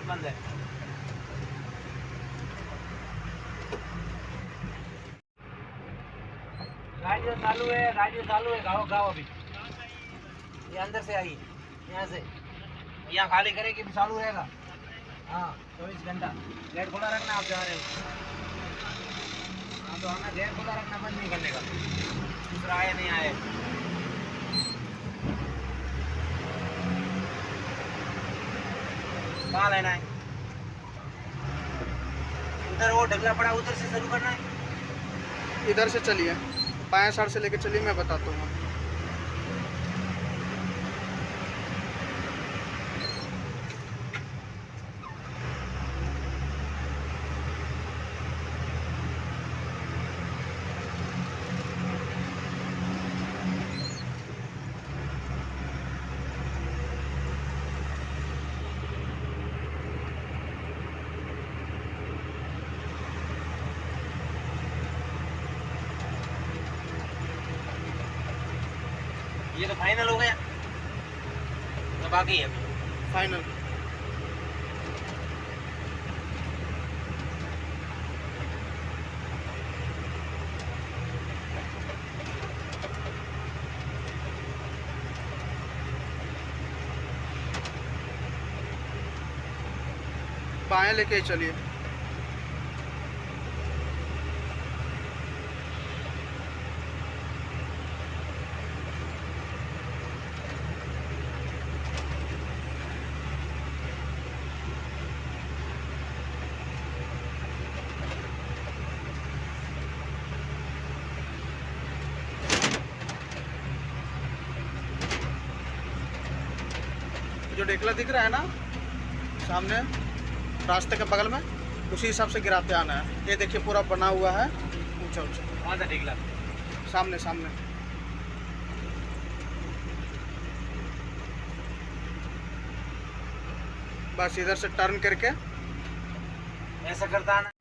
बंद है। गाड़ी चालू है, गाड़ी चालू है। गाओ गाओ अभी ये अंदर से आई, यहाँ से यहाँ खाली करेगी भी चालू रहेगा। हाँ 24 घंटा गेट खुला रखना। आप जा रहे हो हाँ तो हमें गेट खुला रखना, बंद नहीं करने का। दूसरा आए नहीं आए। कहाँ लेना है? उधर वो ढगला पड़ा, उधर से शुरू करना है। इधर से चलिए, बाएं साइड से लेके चलिए, मैं बताता हूँ। ये तो फाइनल हो गया, तो बाकी है अभी फाइनल। बाएं लेके चलिए। जो डेकला दिख रहा है ना सामने रास्ते के बगल में, उसी हिसाब से गिराते आना है। ये देखिए पूरा बना हुआ है ऊंचा ऊंचा। कौन सा ढीकला? सामने सामने। बस इधर से टर्न करके ऐसा करता है ना।